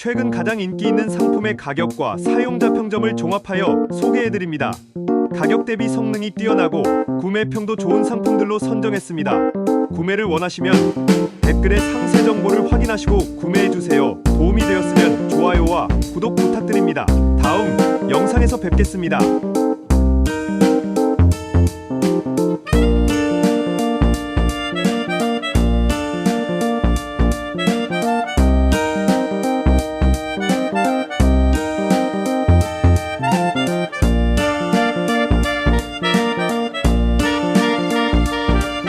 최근 가장 인기 있는 상품의 가격과 사용자 평점을 종합하여 소개해드립니다. 가격 대비 성능이 뛰어나고 구매평도 좋은 상품들로 선정했습니다. 구매를 원하시면 댓글에 상세 정보를 확인하시고 구매해주세요. 도움이 되었으면 좋아요와 구독 부탁드립니다. 다음 영상에서 뵙겠습니다.